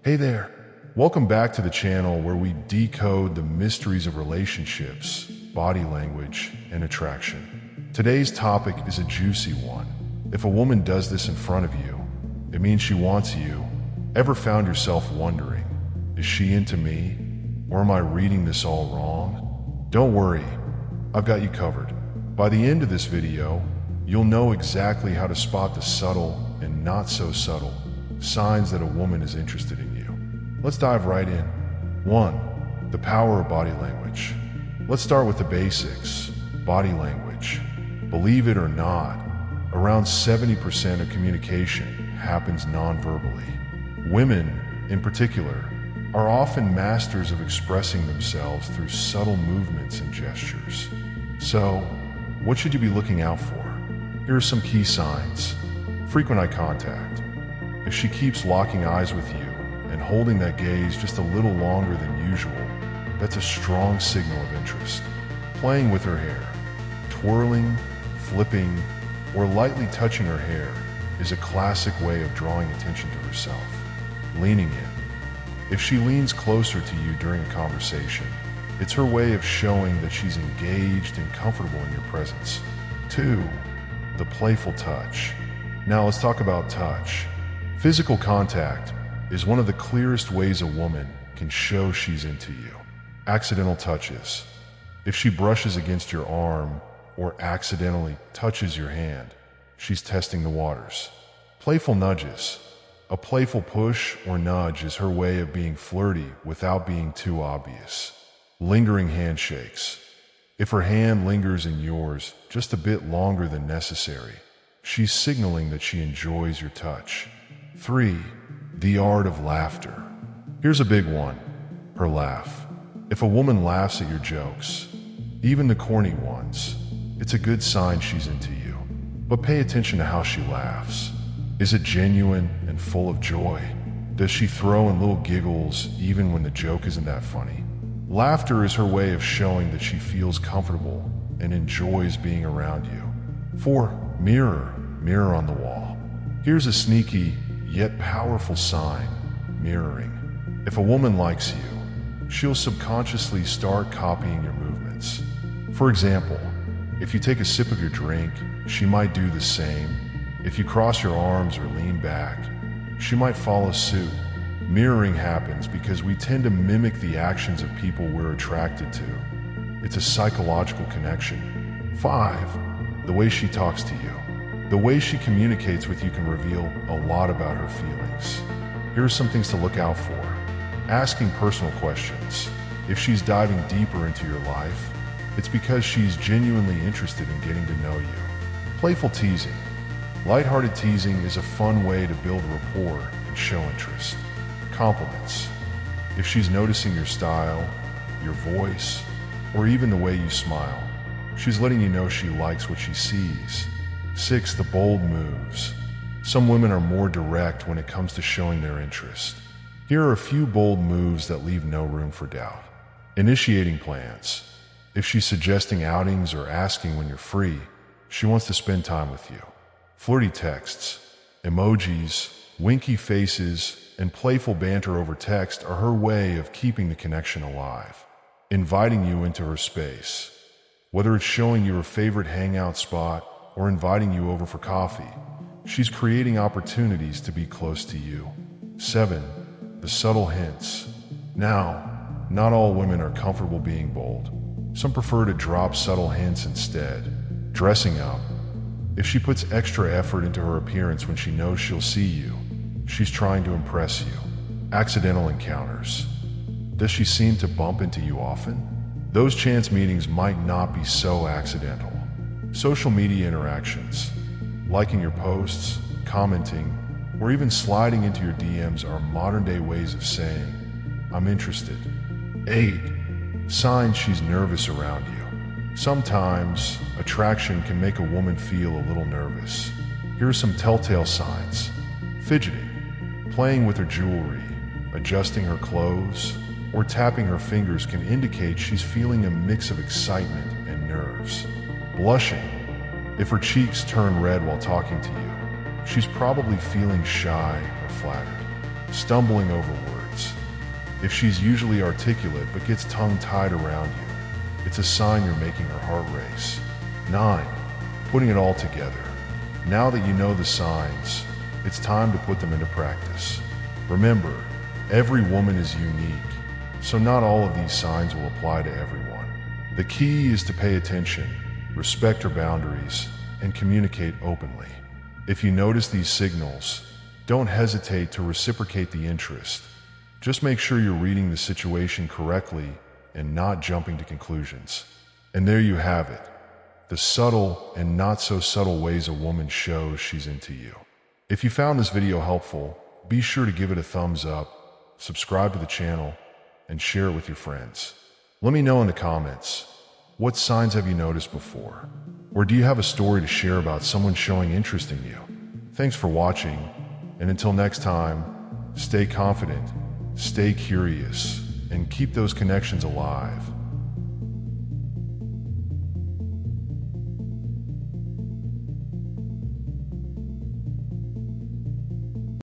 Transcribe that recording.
Hey there. Welcome back to the channel where we decode the mysteries of relationships, body language, and attraction. Today's topic is a juicy one. If a woman does this in front of you, it means she wants you. Ever found yourself wondering, is she into me? Or am I reading this all wrong? Don't worry, I've got you covered. By the end of this video, you'll know exactly how to spot the subtle and not so subtle signs that a woman is interested in you. Let's dive right in. 1. The power of body language. Let's start with the basics. Body language. Believe it or not, around 70% of communication happens non-verbally. Women, in particular, are often masters of expressing themselves through subtle movements and gestures. So, what should you be looking out for? Here are some key signs. Frequent eye contact. If she keeps locking eyes with you and holding that gaze just a little longer than usual, that's a strong signal of interest. Playing with her hair, twirling, flipping, or lightly touching her hair is a classic way of drawing attention to herself. Leaning in. If she leans closer to you during a conversation, it's her way of showing that she's engaged and comfortable in your presence. 2. The playful touch. Now let's talk about touch. Physical contact is one of the clearest ways a woman can show she's into you. Accidental touches. If she brushes against your arm or accidentally touches your hand, she's testing the waters. Playful nudges. A playful push or nudge is her way of being flirty without being too obvious. Lingering handshakes. If her hand lingers in yours just a bit longer than necessary, she's signaling that she enjoys your touch. 3. The art of laughter. Here's a big one. Her laugh. If a woman laughs at your jokes, even the corny ones, it's a good sign she's into you. But pay attention to how she laughs. Is it genuine and full of joy? Does she throw in little giggles even when the joke isn't that funny? Laughter is her way of showing that she feels comfortable and enjoys being around you. 4. Mirror. Mirror on the wall. Here's a sneaky yet powerful sign. Mirroring. If a woman likes you, she'll subconsciously start copying your movements. For example, if you take a sip of your drink, she might do the same. If you cross your arms or lean back, she might follow suit. Mirroring happens because we tend to mimic the actions of people we're attracted to. It's a psychological connection. 5. The way she talks to you. The way she communicates with you can reveal a lot about her feelings. Here are some things to look out for. Asking personal questions. If she's diving deeper into your life, it's because she's genuinely interested in getting to know you. Playful teasing. Lighthearted teasing is a fun way to build rapport and show interest. Compliments. If she's noticing your style, your voice, or even the way you smile, she's letting you know she likes what she sees. 6. The bold moves. Some women are more direct when it comes to showing their interest. Here are a few bold moves that leave no room for doubt. Initiating plans. If she's suggesting outings or asking when you're free, she wants to spend time with you. Flirty texts, emojis, winky faces, and playful banter over text are her way of keeping the connection alive. Inviting you into her space. Whether it's showing you her favorite hangout spot or inviting you over for coffee, she's creating opportunities to be close to you. 7. The subtle hints. Now, not all women are comfortable being bold. Some prefer to drop subtle hints instead. Dressing up. If she puts extra effort into her appearance when she knows she'll see you, she's trying to impress you. Accidental encounters. Does she seem to bump into you often? Those chance meetings might not be so accidental. Social media interactions. Liking your posts, commenting, or even sliding into your DMs are modern-day ways of saying, I'm interested. 8. Signs she's nervous around you. Sometimes, attraction can make a woman feel a little nervous. Here are some telltale signs. Fidgeting. Playing with her jewelry, adjusting her clothes, or tapping her fingers can indicate she's feeling a mix of excitement and nerves. Blushing. If her cheeks turn red while talking to you, she's probably feeling shy or flattered. stumbling over words. If she's usually articulate but gets tongue-tied around you, it's a sign you're making her heart race. 9. Putting it all together. Now that you know the signs, it's time to put them into practice. Remember, every woman is unique, so not all of these signs will apply to everyone. The key is to pay attention, respect her boundaries, and communicate openly. If you notice these signals, don't hesitate to reciprocate the interest. Just make sure you're reading the situation correctly and not jumping to conclusions. And there you have it, the subtle and not so subtle ways a woman shows she's into you. If you found this video helpful, be sure to give it a thumbs up, subscribe to the channel, and share it with your friends. Let me know in the comments, what signs have you noticed before? Or do you have a story to share about someone showing interest in you? Thanks for watching, and until next time, stay confident, stay curious, and keep those connections alive.